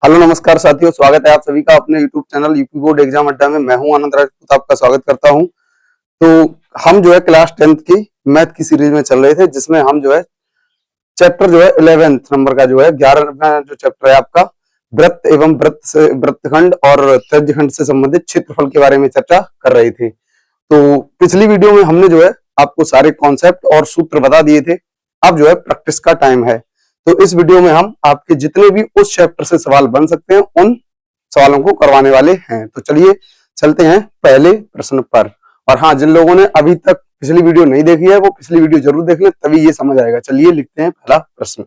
Hello नमस्कार साथियों, स्वागत है आप सभी का अपने YouTube channel UP board exam अड्डा में। मैं हूं आनंद राजपूत, आपका स्वागत करता हूं। तो हम जो है क्लास 10th की मैथ की सीरीज में चल रहे थे, जिसमें हम जो है चैप्टर जो है 11th नंबर का जो है 11वां जो चैप्टर है आपका वृत्त एवं वृत्त से वृत्तखंड और त्रिज्यखंड से संबंधित क्षेत्रफल के बारे में चर्चा कर रहे थे। तो पिछली वीडियो में हमने जो है आपको सारे कॉन्सेप्ट और सूत्र बता दिए थे। अब जो है प्रैक्टिस का टाइम है। तो इस वीडियो में हम आपके जितने भी उस चैप्टर से सवाल बन सकते हैं उन सवालों को करवाने वाले हैं। तो चलिए चलते हैं पहले प्रश्न पर। और हाँ, जिन लोगों ने अभी तक पिछली वीडियो नहीं देखी है वो पिछली वीडियो जरूर देख लें, तभी ये समझ आएगा। चलिए लिखते हैं पहला प्रश्न।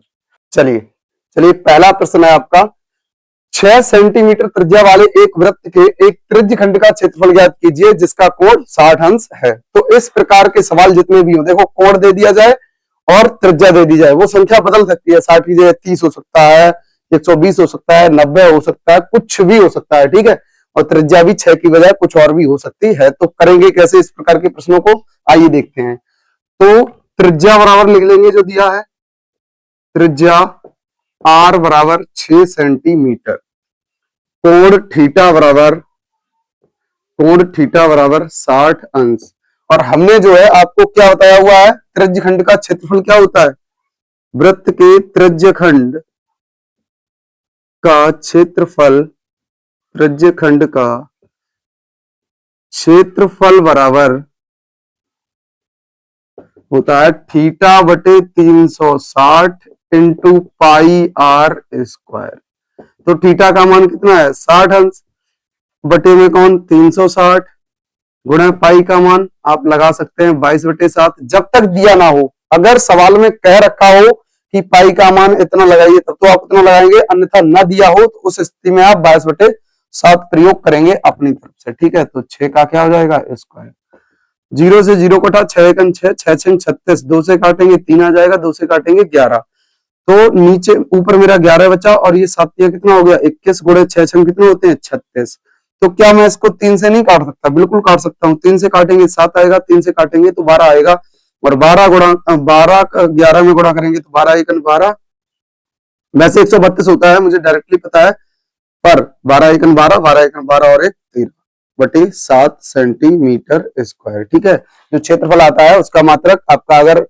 चलिए चलिए पहला प्रश्न है आपका, 6 सेंटीमीटर त्रिज्या वाले एक वृत्त के एक त्रिज्यखंड का क्षेत्रफल ज्ञात कीजिए जिसका कोण 60 अंश है। तो इस प्रकार के सवाल जितने भी हो, देखो कोण दे दिया जाए और त्रिज्या दे दी जाए, वो संख्या बदल सकती है। 60 की जगह 30 हो सकता है, 120 हो सकता है, 90 हो सकता है, कुछ भी हो सकता है, ठीक है। और त्रिज्या भी 6 की बजाय कुछ और भी हो सकती है। तो करेंगे कैसे इस प्रकार के प्रश्नों को, आइए देखते हैं। तो त्रिज्या बराबर लिख लेंगे जो दिया है, त्रिज्या r बराबर 6 सेंटीमीटर, कोण थीटा बराबर 60 अंश। और हमने जो है आपको क्या बताया हुआ है, त्रिज्यखंड का क्षेत्रफल क्या होता है, वृत्त के त्रिज्यखंड का क्षेत्रफल बराबर होता है थीटा बटे 360 इंटू पाई आर स्क्वायर। तो थीटा का मान कितना है, 60 अंश, बटे में कौन 360, गुणा पाई का मान आप लगा सकते हैं 22/7। जब तक दिया ना हो, अगर सवाल में कह रखा हो कि पाई का मान इतना लगाइए तब तो आप इतना लगाएंगे, अन्यथा न दिया हो तो उस स्थिति में आप 22/7 प्रयोग करेंगे अपनी तरफ से, ठीक है। तो 6 का क्या हो जाएगा स्क्वायर, 0 से 0 कटा, 6 एकम 6, 6 6 36, 2 से काटेंगे 3 आ जाएगा, 2 से काटेंगे 11। तो नीचे ऊपर मेरा 11 बचा और ये 7 कितना हो गया 21, गुणे 6 6 कितने होते हैं 36। तो क्या मैं इसको 3 से नहीं काट सकता, बिल्कुल काट सकता हूँ। 3 से काटेंगे 7 आएगा, 3 से काटेंगे तो 12 आएगा, और 12 गुणा 12 11 में गुणा करेंगे तो 12 एकन 12, वैसे 132 होता है मुझे डायरेक्टली पता है, पर 12 एकन 12, 12 एकन 12 और 1 13 बटे 7 सेंटीमीटर स्क्वायर, ठीक है। जो क्षेत्रफल आता है उसका मात्रक आपका अगर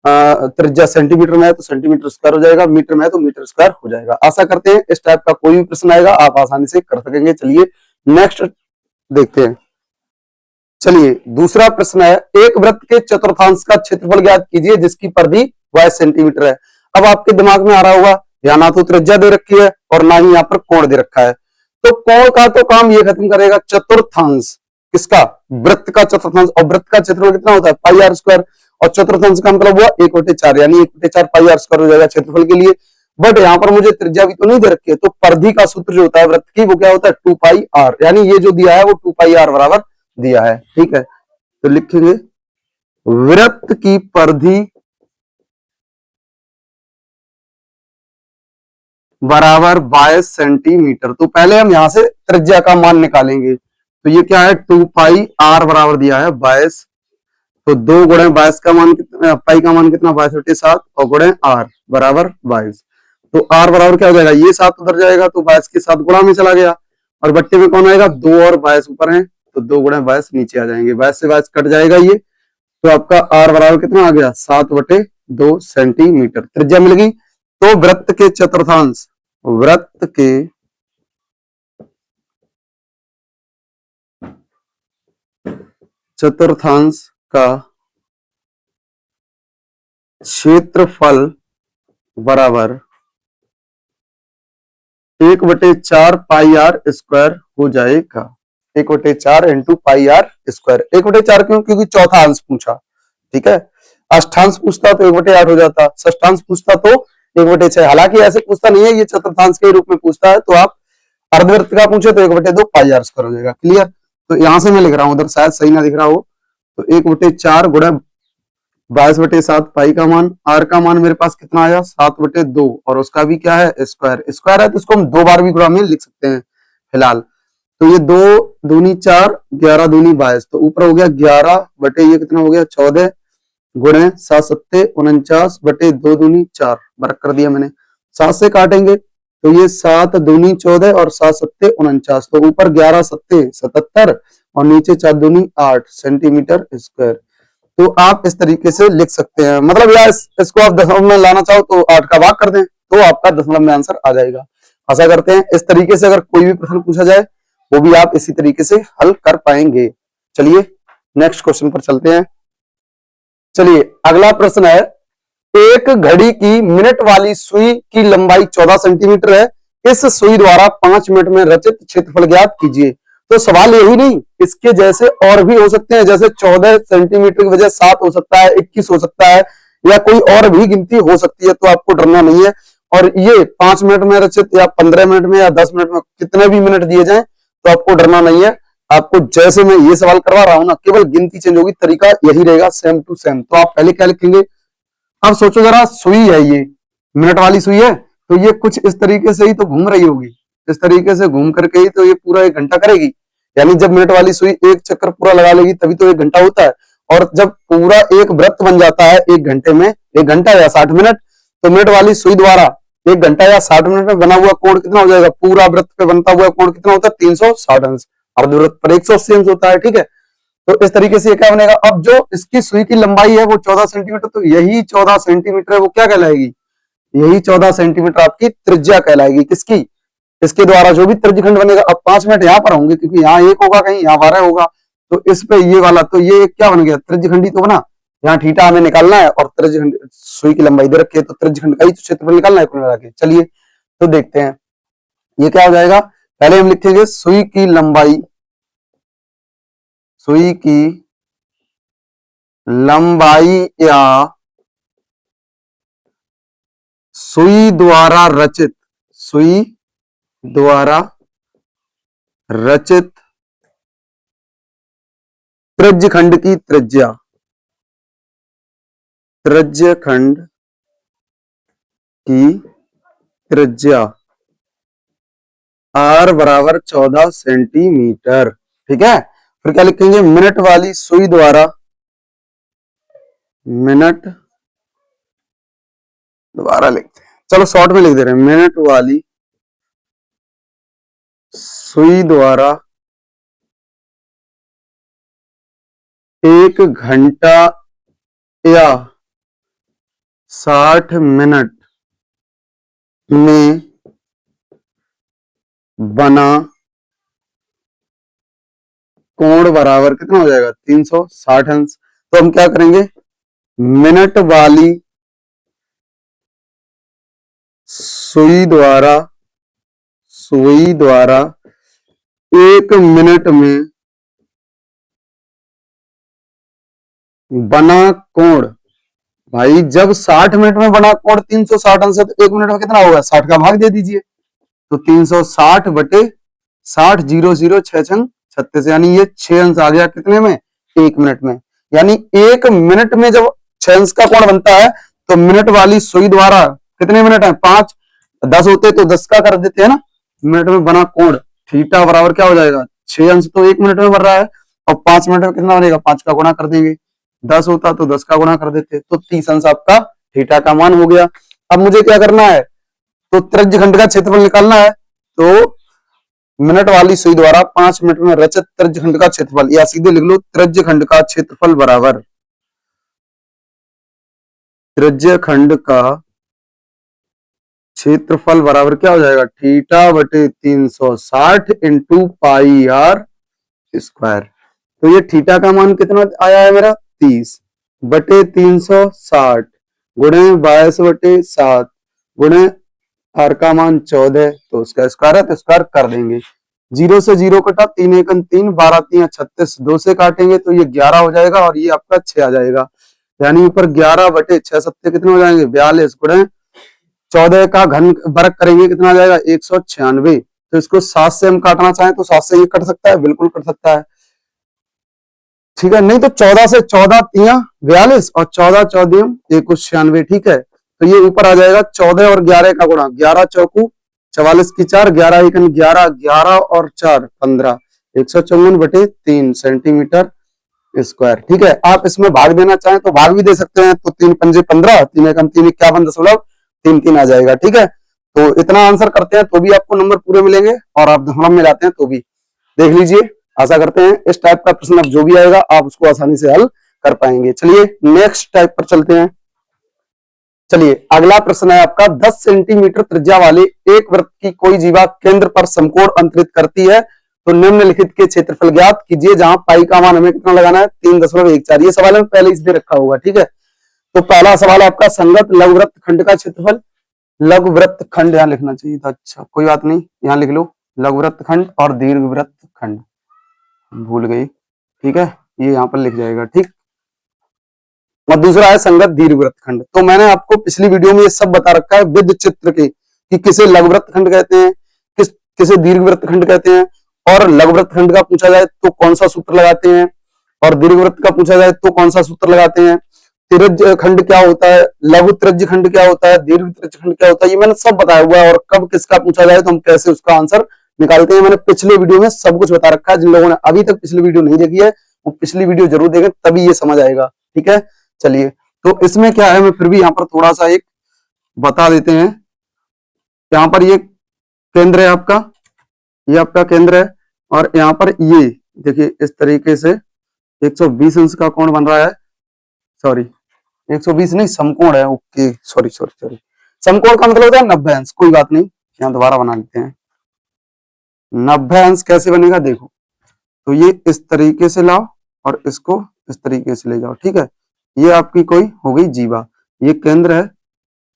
त्रिज्या सेंटीमीटर में है तो सेंटीमीटर स्क्वायर हो जाएगा, मीटर में है तो मीटर स्क्वायर हो जाएगा। आशा करते हैं इस टाइप का कोई भी प्रश्न आएगा आप आसानी से कर सकेंगे। चलिए नेक्स्ट देखते हैं। चलिए दूसरा प्रश्न है, एक वृत्त के चतुर्थांश का क्षेत्रफल ज्ञात कीजिए जिसकी परिधि 22 सेंटीमीटर है। अब आपके दिमाग में आ रहा होगा यहाँ ना तो त्रिज्या दे रखी है और ना ही यहाँ पर कोण दे रखा है, तो कोण का तो काम ये खत्म करेगा, चतुर्थांश किसका, वृत्त का चतुर्थांश। और वृत्त का क्षेत्रफल कितना होता है पाई आर स्क्वायर, और चतुर्थांश का मतलब हुआ 1/4, यानी 1/4 पाई आर स्क्वायर हो जाएगा क्षेत्रफल के लिए। बट यहाँ पर मुझे त्रिज्या भी तो नहीं दे रखी है, तो परिधि का सूत्र जो होता है वृत्त की वो क्या होता है 2 पाई आर, यानी ये जो दिया है वो 2 पाई आर बराबर दिया है, ठीक है। तो लिखेंगे वृत्त की परिधि बराबर 22 सेंटीमीटर। तो पहले हम यहां से त्रिज्या का मान निकालेंगे। तो ये क्या है 2 पाई आर बराबर दिया है 22, तो 2 गुणे 22 का मान कितना, पाई का मान कितना 22/7, और गुणे आर बराबर 22। तो आर बराबर क्या हो जाएगा, ये 7 उधर जाएगा तो 22 के साथ गुणा में चला गया, और बट्टे में कौन आएगा 2 और 22 ऊपर है, तो 2 गुणे 22 नीचे आ जाएंगे, 22 से 22 कट जाएगा ये। तो आपका आर बराबर कितना आ गया 7/2 सेंटीमीटर, त्रिज्या मिल गई। तो वृत्त के चतुर्थांश का क्षेत्रफल बराबर 1/4 पाई आर स्क्वायर हो जाएगा। 1/4 इंटू पाई आर स्क्वायर। 1/4 क्यों, क्योंकि चौथा अंश पूछा, ठीक है। अष्टांश पूछता तो 1/8 हो जाता, षष्ठांश पूछता तो 1/6। हालांकि ऐसे पूछता नहीं है, ये चतुर्थांश के रूप में पूछता है। तो आप अर्धवृत्त का पूछे तो 1/2 पाई आर स्क्वायर हो जाएगा, क्लियर। तो यहां से मैं लिख रहा हूं, उधर शायद सही ना दिख रहा हो, तो 1/4 गुणा 22/7 पाई का मान, आर का मान मेरे पास कितना आया 7/2, और उसका भी क्या है स्क्वायर, स्क्वायर है तो इसको हम 2 बार भी गुणा में लिख सकते हैं फिलहाल। तो ये 2 दूनी 4, 11 दूनी 22, तो ऊपर हो गया 11 बटे ये कितना हो गया 14, गुणे 7 7 49 बटे 2 दूनी 4, बरक कर दिया मैंने। 7 से काटेंगे तो ये 7 दूनी 14 और 7 सत्ते 49, तो ऊपर 11 सत्ते 77 और नीचे 4 दूनी 8 सेंटीमीटर स्क्वायर। तो आप इस तरीके से लिख सकते हैं, मतलब यार इसको आप दशमलव में लाना चाहो तो 8 का भाग कर दें तो आपका दशमलव में आंसर आ जाएगा। आशा करते हैं इस तरीके से अगर कोई भी प्रश्न पूछा जाए वो भी आप इसी तरीके से हल कर पाएंगे। चलिए नेक्स्ट क्वेश्चन पर चलते हैं। चलिए अगला प्रश्न है, एक घड़ी की मिनट वाली सुई की लंबाई 14 सेंटीमीटर है, इस सुई द्वारा 5 मिनट में रचित क्षेत्रफल ज्ञात कीजिए। तो सवाल यही नहीं, इसके जैसे और भी हो सकते हैं, जैसे 14 सेंटीमीटर की वजह 7 हो सकता है, 21 हो सकता है, या कोई और भी गिनती हो सकती है, तो आपको डरना नहीं है। और ये 5 मिनट में रचित या 15 मिनट में या 10 मिनट में कितने भी मिनट दिए जाए तो आपको डरना नहीं है। आपको जैसे मैं ये सवाल करवा रहा हूं ना, केवल गिनती चेंज होगी, तरीका यही रहेगा सेम टू सेम। तो आप पहले क्या लिखेंगे, अब सोचो जरा, सुई है ये मिनट वाली सुई है, तो ये कुछ इस तरीके से ही तो घूम रही होगी, इस तरीके से घूम करके ही तो ये पूरा 1 घंटा करेगी। यानी जब मिनट वाली सुई एक चक्कर पूरा लगा लेगी तभी तो 1 घंटा होता है। और जब पूरा एक वृत्त बन जाता है 1 घंटे में, 1 घंटा या 60 मिनट, तो मिनट वाली सुई द्वारा 1 घंटा या 60 मिनट में बना हुआ कोण कितना हो जाएगा, पूरा वृत्त पे बनता हुआ कोण कितना होता है, 360 अंश। अर्धवृत्त पर 180 अंश होता है, ठीक है। तो इस तरीके से क्या बनेगा, अब जो इसकी सुई की लंबाई है वो 14 सेंटीमीटर, तो यही 14 सेंटीमीटर है वो क्या कहलाएगी, यही 14 सेंटीमीटर आपकी त्रिज्या कहलाएगी। किसकी, इसके द्वारा जो भी त्रिज्यखंड बनेगा। अब 5 मिनट यहाँ पर होंगे क्योंकि यहाँ 1 होगा, कहीं यहाँ 12 होगा, तो इस पे ये वाला, तो ये क्या बन गया, त्रिज्यखंडी तो बना। यहाँ थीटा हमें निकालना है और त्रिज्यखंड सुई की लंबाई दे रखी है, तो त्रिज्यखंड का ही क्षेत्रफल निकालना है कुल मिला के। चलिए तो देखते हैं ये क्या हो जाएगा। पहले हम लिखेंगे सुई की लंबाई, सुई की लंबाई या सुई द्वारा रचित, सुई द्वारा रचित त्रिज्यखंड की त्रिज्या, त्रिज्यखंड की त्रिज्या r बराबर 14 सेंटीमीटर, ठीक है। फिर क्या लिखेंगे, मिनट वाली सुई द्वारा, मिनट, दोबारा लिखते हैं, चलो शॉर्ट में लिख दे रहे हैं, मिनट वाली सुई द्वारा 1 घंटा या 60 मिनट में बना कोण बराबर कितना हो जाएगा, 360 अंश। तो हम क्या करेंगे, मिनट वाली सुई द्वारा, सुई द्वारा 1 मिनट में बना कोण, भाई जब 60 मिनट में बना कोण 360 अंश है तो 1 मिनट में कितना होगा, 60 का भाग दे दीजिए, तो 360 बटे 60, 0 0 6 छंग 36, यानी ये 6 अंश आ गया कितने में, 1 मिनट में। यानी 1 मिनट में जब 6 अंश का कोण बनता है तो मिनट वाली सुई द्वारा कितने मिनट है, 5, 10 होते तो 10 का कर देते हैं ना, मिनट में बना कोण थीटा बराबर क्या हो जाएगा, 6 अंश तो 1 मिनट में बन रहा है, और 5 मिनट में कितना बनेगा, 5 का गुणा कर देंगे, 10 होता तो 10 का गुणा कर देते, तो 30 अंश आपका थीटा का मान हो गया। अब मुझे क्या करना है, तो त्रिज्यखंड का क्षेत्रफल निकालना है, तो मिनट वाली सुई द्वारा 5 मिनट में रचित त्रिज्यखंड का क्षेत्रफल, या सीधे लिख लो त्रिज्यखंड का क्षेत्रफल बराबर, त्रिज्यखंड का क्षेत्रफल बराबर क्या हो जाएगा, थीटा बटे 360 इंटू पाई आर स्क्वायर। तो ये थीटा का मान कितना आया है मेरा, 30 बटे 360 गुणे 22 बटे 7 गुणे आर का मान 14, तो उसका स्क्वायर है तो स्क्वायर कर देंगे। 0 से 0 कटा, 3 1 3, 12 3 36, 2 से काटेंगे तो ये 11 हो जाएगा और ये आपका 6 आ जाएगा। यानी ऊपर 11 बटे 6 सत्ते कितने हो जाएंगे, 42 गुणे 14 का घन वर्ग करेंगे कितना आ जाएगा, 196। तो इसको 7 से हम काटना चाहें तो 7 से ये कट सकता है, बिल्कुल कट सकता है, ठीक है। नहीं तो 14 से 14 3 42 और 14 14 196, ठीक है। तो ये ऊपर आ जाएगा 14 और 11 का गुणा, 11 चौकू 44 की 4, 11 1 11, 11 और 4 15, 154 बटे 3 सेंटीमीटर स्क्वायर, ठीक है। आप इसमें भाग देना चाहें तो भाग भी दे सकते हैं, तो 3 पंजे 15, 3 1 3 51.33 आ जाएगा, ठीक है। तो इतना आंसर करते हैं तो भी आपको नंबर पूरे मिलेंगे, और आप दशमलव में लाते हैं तो भी। देख लीजिए, आशा करते हैं इस टाइप का प्रश्न अब जो भी आएगा आप उसको आसानी से हल कर पाएंगे। चलिए नेक्स्ट टाइप पर चलते हैं। चलिए अगला प्रश्न है आपका, 10 सेंटीमीटर त्रिज्या वाले एक वृत्त की कोई जीवा केंद्र पर समकोण अंतरित करती है तो निम्नलिखित के क्षेत्रफल ज्ञात कीजिए, जहां पाई का मान हमें कितना लगाना है 3.14। ये सवाल में पहले इसलिए रखा होगा, ठीक है। तो पहला सवाल आपका, संगत लघुवृत्त खंड का क्षेत्रफल। लघुवृत्त खंड यहाँ लिखना चाहिए था, अच्छा कोई बात नहीं, यहाँ लिख लो लघुवृत्त खंड और दीर्घवृत्त खंड, भूल गई, ठीक है, ये यहाँ पर लिख जाएगा, ठीक। और दूसरा है संगत दीर्घवृत्त खंड। तो मैंने आपको पिछली वीडियो में ये सब बता रखा है विद चित्र के, कि किसे लघुवृत्त खंड कहते हैं, किसे दीर्घवृत्त खंड कहते हैं, और लघुवृत्त खंड का पूछा जाए तो कौन सा सूत्र लगाते हैं, और दीर्घवृत्त का पूछा जाए तो कौन सा सूत्र लगाते हैं, त्रिज्य खंड क्या होता है, लघु त्रिज्य खंड क्या होता है, दीर्घ त्रिज्य खंड क्या होता है, ये मैंने सब बताया हुआ है। और कब किसका पूछा जाए तो हम कैसे उसका आंसर निकालते हैं, मैंने पिछले वीडियो में सब कुछ बता रखा है। जिन लोगों ने अभी तक पिछली वीडियो नहीं देखी है वो पिछली वीडियो जरूर देखें, तभी ये समझ आएगा, ठीक है। चलिए, तो इसमें क्या है, मैं फिर भी यहाँ पर थोड़ा सा एक बता देते हैं। यहाँ पर ये केंद्र है आपका, ये आपका केंद्र है, और यहाँ पर ये देखिए इस तरीके से 120 अंश का कोण बन रहा है, सॉरी 120 नहीं, समकोण है, ओके सॉरी सॉरी सॉरी, समकोण का मतलब होता है 90 अंश, कोई बात नहीं, यहाँ दोबारा बना लेते हैं। 90 अंश कैसे बनेगा देखो, तो ये इस तरीके से लाओ और इसको इस तरीके से ले जाओ, ठीक है। ये आपकी कोई हो गई जीवा, ये केंद्र है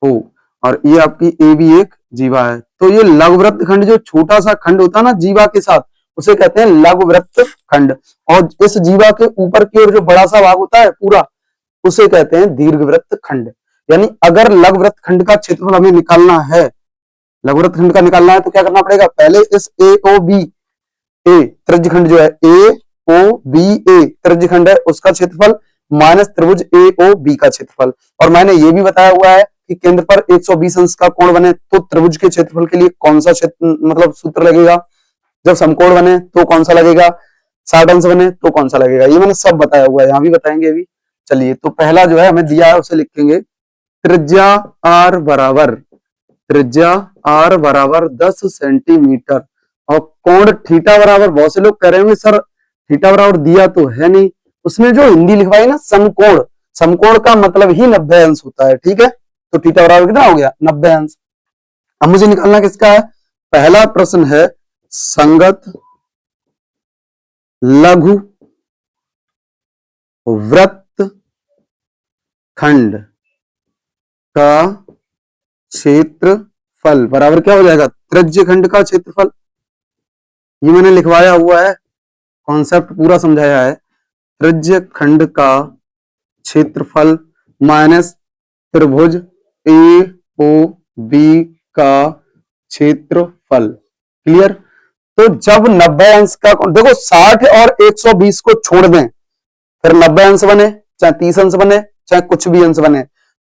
ओ, और ये आपकी ए भी एक जीवा है। तो ये लघुवृत्त खंड, जो छोटा सा खंड होता है ना जीवा के साथ, उसे कहते हैं लघुवृत्त खंड। और इस जीवा के ऊपर की ओर जो बड़ा सा भाग होता है पूरा, उसे कहते हैं दीर्घवृत्त खंड। यानी अगर लघुवृत्त खंड का क्षेत्रफल हमें निकालना है, लघुवृत्त खंड का निकालना है, तो क्या करना पड़ेगा, पहले इस ए ओ बी, ए त्रिज्य खंड जो है ए ओ बी, ए त्रिज्य खंड है, उसका क्षेत्रफल माइनस त्रिभुज ए ओ बी का क्षेत्रफल। और मैंने ये भी बताया हुआ है कि केंद्र पर 120 अंश का कोण बने तो त्रिभुज के क्षेत्रफल के लिए कौन सा मतलब सूत्र लगेगा, जब समकोण बने तो कौन सा लगेगा, 60 अंश बने तो कौन सा लगेगा, ये मैंने सब बताया हुआ है, यहाँ भी बताएंगे अभी। चलिए, तो पहला जो है हमें दिया है उसे लिखेंगे, त्रिज्या आर बराबर, त्रिज्या आर बराबर 10 सेंटीमीटर और कोण थीटा बराबर, बहुत से लोग कह रहे होंगे सर थीटा बराबर दिया तो है नहीं, उसने जो हिंदी लिखवाई ना समकोण, समकोण का मतलब ही 90 अंश होता है, ठीक है। तो थीटा बराबर कितना हो गया 90 अंश। अब मुझे निकालना किसका है, पहला प्रश्न है संगत लघु वृत्त खंड का क्षेत्रफल बराबर क्या हो जाएगा, त्रिज्य खंड का क्षेत्रफल। ये मैंने लिखवाया हुआ है, कॉन्सेप्ट पूरा समझाया है, त्रिज्य खंड का क्षेत्रफल माइनस त्रिभुज ए ओ बी का क्षेत्रफल, क्लियर। तो जब 90 अंश का, देखो 60 और 120 को छोड़ दें, फिर 90 अंश बने चाहे 30 अंश बने चाहे कुछ भी अंश बने,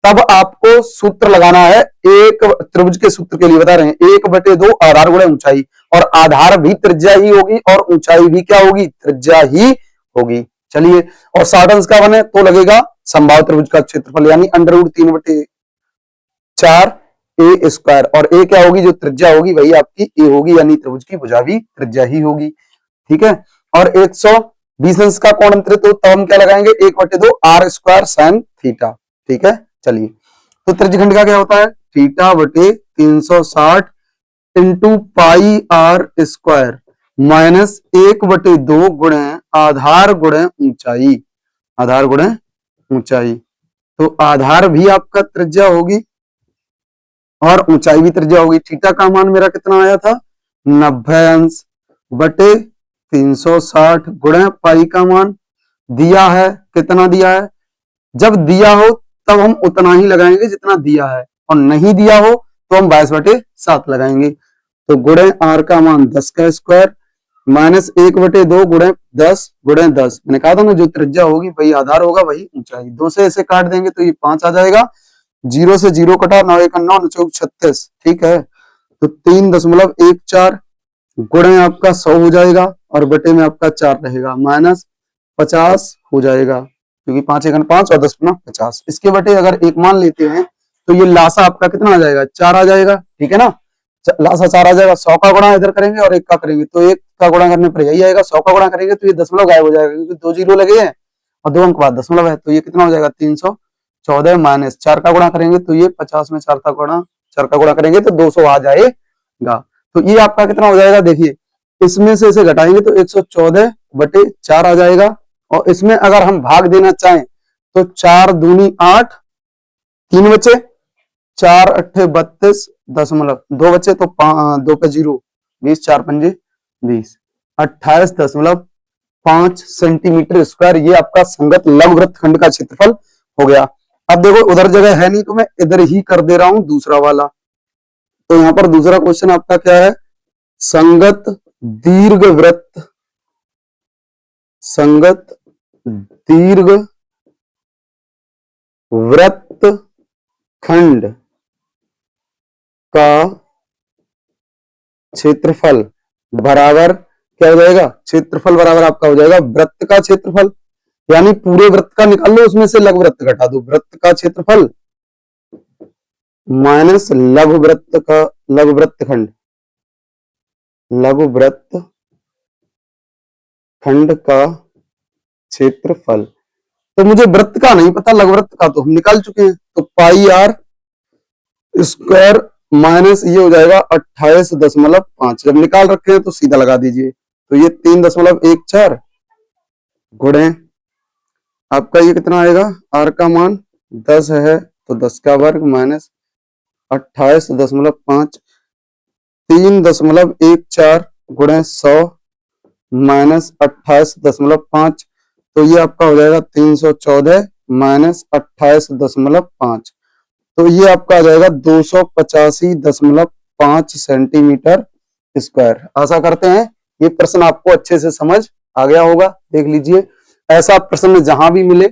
तब आपको सूत्र लगाना है, एक त्रिभुज के सूत्र के लिए बता रहे हैं, 1/2 आधार गुणे ऊंचाई, और आधार भी त्रिज्या ही होगी और ऊंचाई भी क्या होगी, त्रिज्या ही होगी। चलिए, और 60 अंश का बने तो लगेगा संभाव त्रिभुज का क्षेत्रफल, यानी √3/4 ए स्क्वायर, और ए क्या होगी, जो त्रिज्या होगी वही आपकी ए होगी, यानी त्रिभुज की भुजा भी त्रिज्या ही होगी, ठीक है। और 120 अंश का कोण अंतरित हो तो हम क्या लगाएंगे, 1/2 आर स्क्वायर साइन थीटा, ठीक है। चलिए, तो त्रिज्यखंड का क्या होता है, थीटा बटे 360 into pi r square minus 1/2 गुणे आधार गुणे ऊंचाई, आधार गुणे ऊंचाई। तो आधार भी आपका त्रिज्या होगी और ऊंचाई भी त्रिज्या होगी। थीटा का मान मेरा कितना आया था, 90 अंश बटे 360 गुणे पाई का मान दिया है, कितना दिया है, जब दिया हो तब हम उतना ही लगाएंगे जितना दिया है, और नहीं दिया हो तो हम 22/7 लगाएंगे। तो गुणे आर का मान 10 का स्क्वायर माइनस 1/2 गुणे 10 गुणे 10, मैंने कहा था ना जो त्रिज्या होगी वही आधार होगा वही ऊंचाई। 2 से ऐसे काट देंगे तो ये 5 आ जाएगा, 0 से 0 कटा, 9 1 9 9 चौक 36, ठीक है। तो 3.14 गुणे आपका 100 हो जाएगा और बटे में आपका 4 रहेगा, माइनस 50 हो जाएगा, क्योंकि 5 1 5 और 10 50। इसके बटे अगर एक मान लेते हैं तो ये लासा आपका कितना आ जाएगा, 4 आ जाएगा, ठीक है ना। लासा 4 आ जाएगा, 100 का गुणा इधर करेंगे और 1 का करेंगे तो 1 का गुणा करने पर यही आएगा, 100 का गुणा करेंगे तो ये दशमलव गायब हो जाएगा क्योंकि 2 जीरो लगे हैं और 2 अंक बाद दशमलव है, तो ये कितना हो जाएगा 314 माइनस 4 का गुणा करेंगे तो ये 50 में 4 का गुणा करेंगे तो 200 आ जाएगा। तो ये आपका कितना हो जाएगा, देखिए इसमें से इसे घटाएंगे तो 114/4 आ जाएगा और इसमें अगर हम भाग देना चाहें तो 4 दूनी 8, 3 बचे, 4 अट्ठे 32 दशमलव 2 बचे तो 2 पे 0, 20, 4 पंजे 20, 28.5 सेंटीमीटर स्क्वायर ये आपका संगत लघुवृत्त खंड का क्षेत्रफल हो गया। अब देखो उधर जगह है नहीं तो मैं इधर ही कर दे रहा हूं दूसरा वाला। तो यहां पर दूसरा क्वेश्चन आपका क्या है, संगत दीर्घवृत्त खंड का क्षेत्रफल बराबर क्या हो जाएगा, क्षेत्रफल बराबर आपका हो जाएगा वृत्त का क्षेत्रफल, यानी पूरे वृत्त का निकाल लो उसमें से लघुवृत्त घटा दो, वृत्त का क्षेत्रफल माइनस लघुवृत्त खंड का क्षेत्रफल। तो मुझे वृत्त का नहीं पता, लघुवृत्त का तो हम निकाल चुके हैं, तो पाई आर स्क्वायर माइनस ये हो जाएगा 28.5, जब निकाल रखे हैं तो सीधा लगा दीजिए, तो ये 3.14 गुणे आपका ये कितना आएगा, आर का मान 10 है तो 10 का वर्ग माइनस 28.5, 3.14 गुणे 100 माइनस 28.5, तो ये आपका हो जाएगा 314 माइनस 28.5, तो ये आपका आ जाएगा 285.5 सेंटीमीटर स्क्वायर। आशा करते हैं ये प्रश्न आपको अच्छे से समझ आ गया होगा। देख लीजिए ऐसा प्रश्न जहां भी मिले,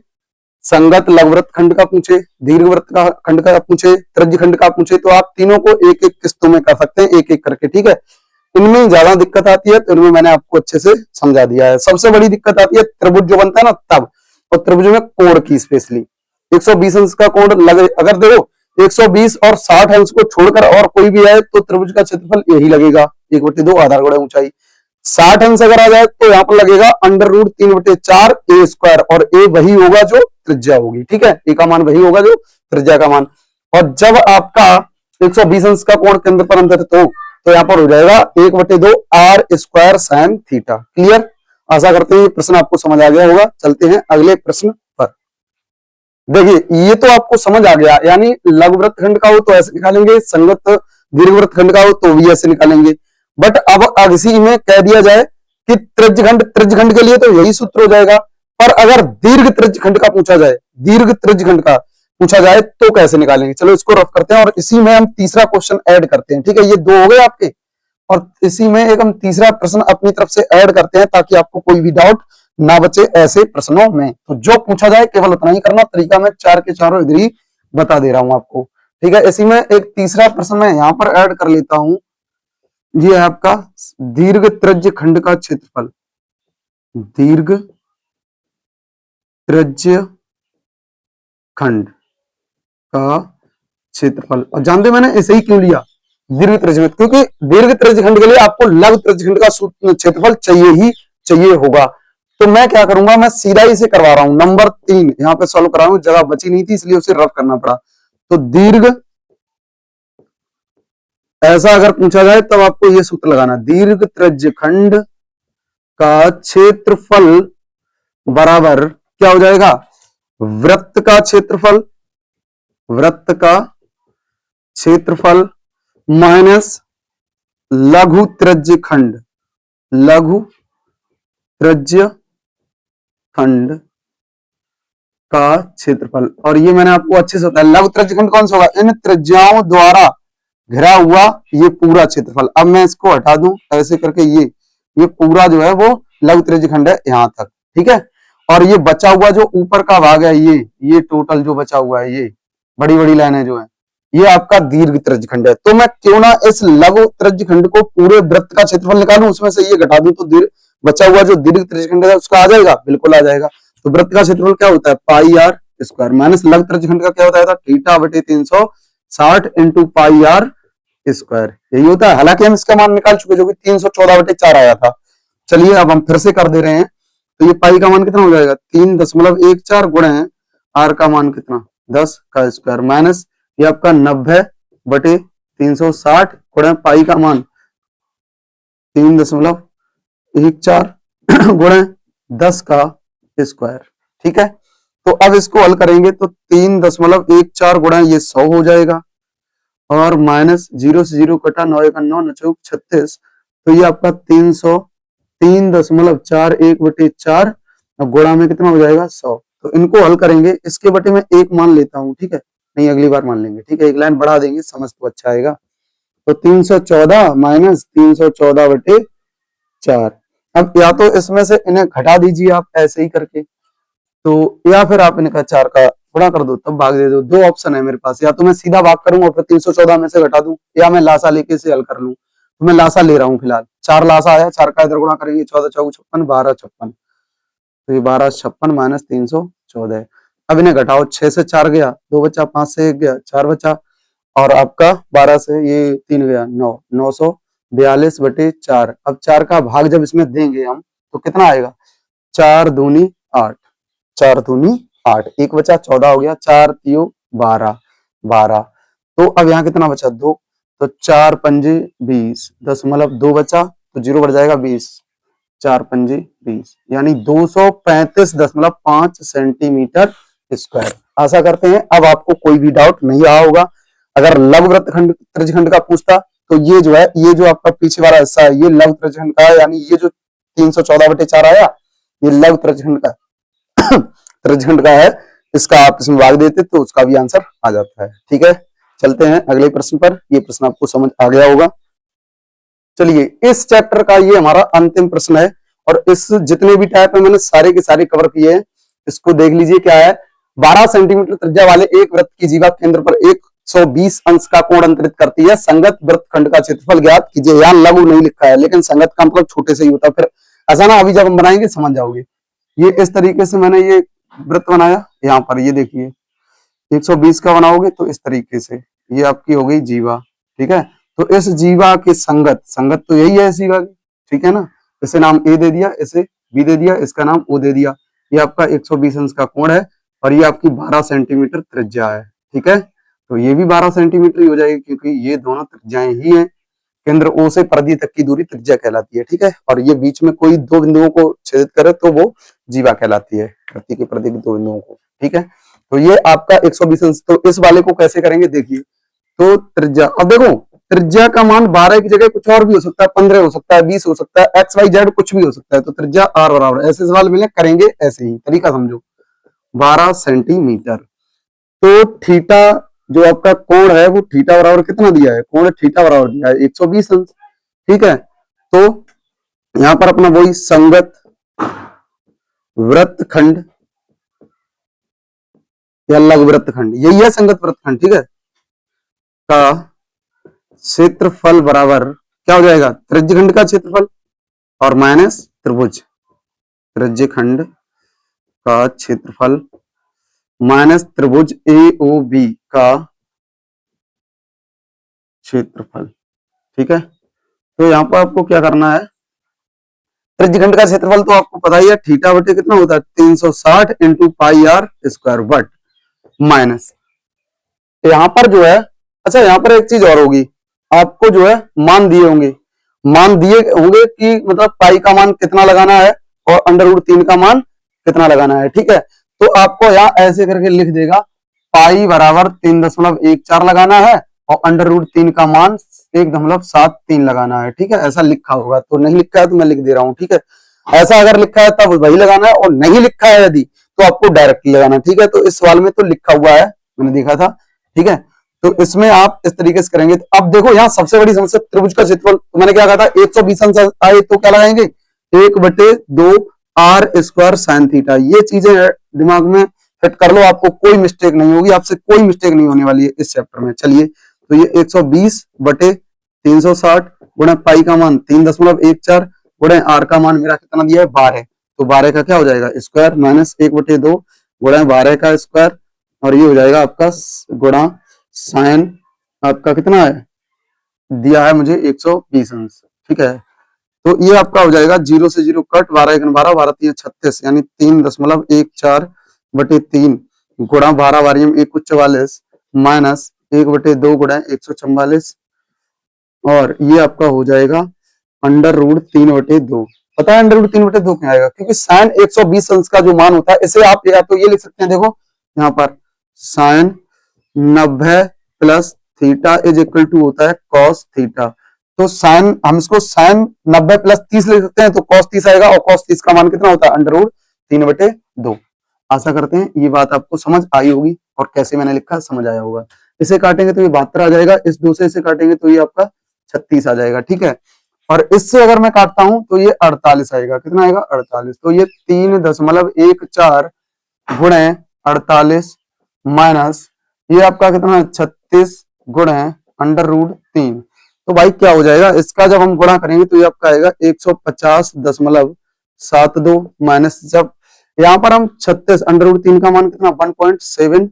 संगत लघुवृत्त खंड का पूछे, दीर्घवृत्त का खंड का पूछे, त्रिज्य खंड का पूछे, तो आप तीनों को एक एक किस्तों में कर सकते हैं, एक एक करके, ठीक है। इनमें ज्यादा दिक्कत आती है तो इनमें मैंने आपको अच्छे से समझा दिया है। सबसे बड़ी दिक्कत आती है त्रिभुज जो बनता है ना तब, और त्रिभुज में कोण की स्पेशली 120 अंश का कोण लगे, अगर देखो 120 और 60 अंश को छोड़कर और कोई भी आए तो त्रिभुज का क्षेत्रफल यही लगेगा, 1/2 आधार गुणा ऊंचाई। 60 अंश अगर आ जाए तो यहाँ पर लगेगा √3/4 ए स्क्वायर, और ए वही होगा जो त्रिज्या होगी, ठीक है, ए का मान वही होगा जो त्रिज्या का मान। और जब आपका 120 अंश का कोण केंद्र पर अंतर तो यहाँ पर हो जाएगा 1/2 r square sine theta. Clear, आशा करते हैं ये प्रश्न आपको समझ आ गया होगा। चलते हैं अगले प्रश्न पर। देखिए ये तो आपको समझ आ गया, यानी लघुवृत्त खंड का हो तो ऐसे निकालेंगे, संगत दीर्घवृत्त खंड का हो तो भी ऐसे निकालेंगे। बट अब इसी में कह दिया जाए कि त्रिज्य खंड के लिए तो यही सूत्र हो जाएगा, पर अगर दीर्घ त्रिज्य खंड का पूछा जाए, दीर्घ त्रिज्य खंड का पूछा जाए तो कैसे निकालेंगे। चलो इसको रफ करते हैं और इसी में हम तीसरा क्वेश्चन ऐड करते हैं, ठीक है। ये 2 हो गए आपके, और इसी में एक हम तीसरा प्रश्न अपनी तरफ से ऐड करते हैं ताकि आपको कोई भी डाउट ना बचे ऐसे प्रश्नों में। तो जो पूछा जाए केवल उतना ही करना, तरीका मैं 4 के चारों इधर ही बता दे रहा हूं आपको, ठीक है। इसी में एक तीसरा प्रश्न मैं यहां पर ऐड कर लेता हूं, ये है आपका दीर्घ त्रिज्य खंड का क्षेत्रफल, दीर्घ त्रिज्य खंड का क्षेत्रफल। और जानते मैंने ऐसे ही क्यों लिया दीर्घ त्रिज्य खंड, क्योंकि दीर्घ त्रिज्य खंड के लिए आपको लघु त्रिज्य खंड का क्षेत्रफल चाहिए होगा। तो मैं क्या करूंगा, मैं सीधा ही से करवा रहा हूं, नंबर 3 यहाँ पे सॉल्व करा रहा हूं, जगह बची नहीं थी इसलिए उसे रफ करना पड़ा। तो दीर्घ, ऐसा अगर पूछा जाए तब आपको यह सूत्र लगाना, दीर्घ त्रिज्य खंड का क्षेत्रफल बराबर क्या हो जाएगा, वृत्त का क्षेत्रफल माइनस लघु त्रिज्य खंड का क्षेत्रफल। और ये मैंने आपको अच्छे से बताया, लघु त्रिज्य खंड कौन सा होगा, इन त्रिज्याओं द्वारा घिरा हुआ ये पूरा क्षेत्रफल। अब मैं इसको हटा दूं ऐसे करके, ये पूरा जो है वो लघु त्रिज्य खंड है यहां तक, ठीक है। और ये बचा हुआ जो ऊपर का भाग है, ये टोटल जो बचा हुआ है, ये बड़ी बड़ी लाइनें जो है, ये आपका दीर्घ त्रिज्य खंड है। तो मैं क्यों ना इस लघु त्रिज्य खंड को पूरे वृत्त का क्षेत्रफल निकालूं, उसमें से ये घटा दूं तो बचा हुआ जो दीर्घ त्रिज्य खंड है उसका आ जाएगा, बिल्कुल आ जाएगा। तो वृत्त का क्षेत्रफल क्या होता है, पाई आर स्क्वायर, माइनस लघु त्रिज्य खंड का क्या होता है, θ/360 60 इंटू पाई आर स्क्वायर, यही होता है। हालांकि हम इसका मान निकाल चुके जो कि 314/4 आया था। चलिए अब हम फिर से कर दे रहे हैं। तो ये पाई का मान कितना हो जाएगा 3.14 गुणे आर का मान कितना 10 का स्क्वायर माइनस ये आपका 90/360 गुणे पाई का मान 3.14 गुणे 10 का स्क्वायर। ठीक है, तो अब इसको हल करेंगे तो 3.14 गुणा ये 100 हो जाएगा और माइनस 0 से 0 कटा 9 1 9 9 चौक 36, तो ये आपका 303.41/4 अब गुणा में कितना हो जाएगा 100। तो इनको हल करेंगे, इसके बटे में एक मान लेता हूं, ठीक है, नहीं अगली बार मान लेंगे, ठीक है, एक लाइन बढ़ा देंगे, समझ तो अच्छा आएगा। तो 314 माइनस 314/4। अब या तो इसमें से इन्हें घटा दीजिए आप ऐसे ही करके, तो या फिर आप इनका 4 का गुणा कर दो तब भाग दे दो। दो ऑप्शन है मेरे पास, या तो मैं सीधा भाग करूंगा फिर 314 में से घटा दूं, या मैं लासा लेके इसे हल कर लूं। तो मैं लासा ले रहा हूं फिलहाल, 4 लासा आया, 4 का इधर गुणा करेंगे 14 चौक 56 12 56, तो ये 12 56 माइनस 314। अब इन्हें घटाओ, 6 से 4 गया, 2 बचा, 5 से 1 गया, 4 बचा, और आपका 12 से ये 3 गया, 9 942/4। अब 4 का भाग जब इसमें देंगे हम तो कितना आएगा 4 दूनी 8, 4 दूनी 8, एक बचा 14 हो गया, 4 तियो 12 12, तो अब यहाँ कितना बचा 2, तो 4 पंजे 20, 10.2 बचा तो 0 बढ़ जाएगा 20, 4 पंजे 20 यानी 235.5 सेंटीमीटर स्क्वायर। आशा करते हैं अब आपको कोई भी डाउट नहीं आया होगा। अगर लघु वृत्तखंड त्रिज्यखंड का पूछता तो ये जो है, ये जो आपका पीछे वाला हिस्सा है ये लघु त्रिज्यखंड का है, यानी ये जो 314/4 आया ये लघु त्रिज्यखंड का त्रिज्यखंड का है, इसका आप इसमें भाग देते तो उसका भी आंसर आ जाता है। ठीक है, चलते हैं अगले प्रश्न पर। ये प्रश्न आपको समझ आ गया होगा। चलिए, इस चैप्टर का ये हमारा अंतिम प्रश्न है और इस जितने भी टाइप है मैंने सारे के सारे कवर किए हैं। इसको देख लीजिए, क्या है, 12 सेंटीमीटर त्रिज्या वाले एक वृत्त की जीवा केंद्र पर 120 अंश का कोण अंतरित करती है, संगत वृत्तखंड का क्षेत्रफल ज्ञात कीजिए। यहाँ लघु नहीं लिखा है, लेकिन संगत का मतलब छोटे से ही होता है, फिर ऐसा ना, अभी जब हम बनाएंगे समझ जाओगे। ये इस तरीके से मैंने ये वृत्त बनाया, यहाँ पर ये देखिए 120 का बनाओगे तो इस तरीके से ये आपकी हो गई जीवा। ठीक है, तो इस जीवा के संगत, संगत तो यही है जीवा की, ठीक है ना, इसे नाम ए दे दिया, इसे बी दे दिया, इसका नाम ओ दे दिया। ये आपका 120 अंश का कोण है और ये आपकी 12 सेंटीमीटर त्रिज्या है। ठीक है, तो ये भी 12 सेंटीमीटर ही हो जाएगी क्योंकि ये दोनों त्रिज्याएं ही हैं। केंद्र ओ से परिधि तक की दूरी त्रिज्या कहलाती है। ठीक है, और ये बीच में कोई दो बिंदुओं को छेदित करे तो वो जीवा कहलाती है, वृत्त की परिधि के दो बिंदुओं को। ठीक है, तो ये आपका 120 अंश। तो इस वाले को कैसे करेंगे देखिए, तो त्रिज्या, अब देखो त्रिज्या का मान 12 की जगह कुछ और भी हो सकता है, 15 हो सकता है, 20 हो सकता है, XYZ कुछ भी हो सकता है, तो त्रिज्या R बराबर, ऐसे सवाल मिले करेंगे ऐसे ही, तरीका समझो। 12 सेंटीमीटर, तो थीटा जो आपका कोण है वो थीटा बराबर कितना दिया है, कोण थीटा बराबर दिया है 120 अंश। ठीक है, तो यहां पर अपना वही संगत वृत्तखंड या लघु वृत्तखंड, यही है संगत वृत्तखंड, ठीक है, का क्षेत्रफल बराबर क्या हो जाएगा, त्रिज्यखंड का क्षेत्रफल और माइनस त्रिभुज, त्रिज्यखंड का क्षेत्रफल माइनस त्रिभुज AOB का क्षेत्रफल। ठीक है, तो यहां पर आपको क्या करना है, त्रिज्यखंड का क्षेत्रफल तो आपको पता ही है, थीटा बटे कितना होता है 360 into pi r square, but minus यहां पर जो है, अच्छा यहां पर एक चीज और होगी, आपको जो है मान दिए होंगे, मान दिए होंगे कि मतलब पाई का मान कितना लगाना है और √3 का मान कितना लगाना है। ठीक है, तो आपको यहाँ ऐसे करके लिख देगा, पाई बराबर 3.14 लगाना है और √3 का मान 1.73 लगाना है। ठीक है, ऐसा लिखा होगा, तो नहीं लिखा है तो मैं लिख दे रहा हूँ। ठीक है, ऐसा अगर लिखा है तब वही लगाना है और नहीं लिखा है यदि तो आपको डायरेक्टली लगाना है। ठीक है, तो इस सवाल में तो लिखा हुआ है, मैंने देखा था। ठीक है, तो इसमें आप इस तरीके से करेंगे। तो अब देखो यहाँ सबसे बड़ी समस्या त्रिभुज का क्षेत्रफल, तो मैंने क्या कहा था 120 अंश आए तो क्या लगाएंगे 1/2 आर स्क्वायर साइन थीटा। ये चीजें दिमाग में फिट कर लो, आपको कोई मिस्टेक नहीं होगी, आपसे कोई मिस्टेक नहीं होने वाली है इस चैप्टर में। चलिए, तो ये 120/360 गुणे पाई का मान 3.14 गुणे आर का मान मेरा कितना दिया है 12, तो 12 का क्या हो जाएगा स्क्वायर माइनस 1/2 गुणे 12 का स्क्वायर और ये हो जाएगा आपका गुणा साइन आपका कितना है, दिया है मुझे 120 अंश, ठीक है। तो ये आपका हो जाएगा 0 से 0 कट, 12 1 12, 12 3 36, यानी 3.14 गुणा 12 वारियम 1 को 44 माइनस 1/2 गुणा 144, और ये आपका हो जाएगा √3/2। पता है √3/2 क्या आएगा, क्योंकि साइन 120 अंश का जो मान होता है, इसे आप या तो ये लिख सकते हैं, देखो यहाँ पर sine 90 plus theta is equal to होता है कॉस थीटा। तो साइन, हम इसको साइन 90 प्लस 30 लिख सकते हैं, तो कॉस 30 आएगा, और कॉस 30 का मान कितना होता है, √3/2। आशा करते हैं ये बात आपको समझ आई होगी, और कैसे मैंने लिखा समझ आया होगा। इसे काटेंगे तो ये 72 आ जाएगा, इस 2 से इसे काटेंगे तो ये आपका 36 आ जाएगा, ठीक है। और इससे अगर मैं काटता हूं तो ये 48 आएगा, कितना आएगा 48। तो ये 3.14 गुणे 48 माइनस ये आपका कितना 36 गुणे √3। तो भाई क्या हो जाएगा, इसका जब हम गुणा करेंगे तो ये आपका आएगा 150.72 माइनस, जब यहां पर हम 36 √3 का मान कितना 1.73,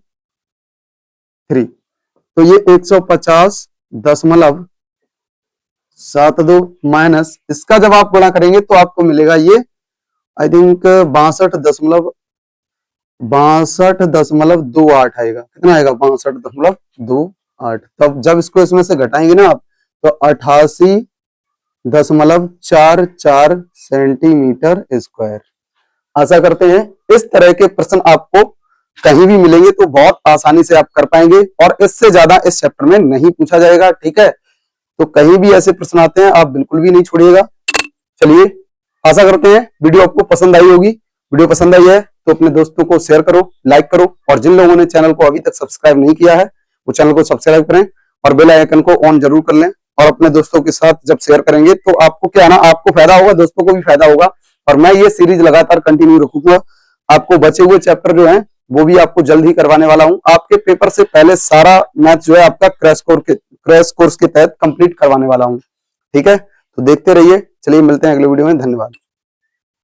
तो ये 150.72 माइनस इसका जब आप गुणा करेंगे तो आपको मिलेगा ये आई थिंक 62.28 आएगा, कितना आएगा 62.28। तब जब इसको इसमें से घटाएंगे ना आप, तो 88.44 सेंटीमीटर स्क्वायर। आशा करते हैं इस तरह के प्रश्न आपको कहीं भी मिलेंगे तो बहुत आसानी से आप कर पाएंगे, और इससे ज्यादा इस चैप्टर में नहीं पूछा जाएगा, ठीक है। तो कहीं भी ऐसे प्रश्न आते हैं आप बिल्कुल भी नहीं छोड़िएगा। चलिए, आशा करते हैं वीडियो आपको पसंद आई होगी। वीडियो पसंद आई है तो अपने दोस्तों को शेयर करो, लाइक करो, और जिन लोगों ने चैनल को अभी तक सब्सक्राइब नहीं किया है वो चैनल को सब्सक्राइब करें, और बेल आइकन को ऑन जरूर कर लें। और अपने दोस्तों के साथ जब शेयर करेंगे तो आपको क्या है ना, आपको फायदा होगा, दोस्तों को भी फायदा होगा, और मैं ये सीरीज लगातार कंटिन्यू रखूंगा। आपको बचे हुए चैप्टर जो हैं वो भी आपको जल्द ही करवाने वाला हूं। आपके पेपर से पहले सारा मैथ जो है आपका क्रैश कोर्स के तहत कंप्लीट करवाने वाला हूं, ठीक है। तो देखते रहिए। चलिए मिलते हैं अगले वीडियो में, धन्यवाद।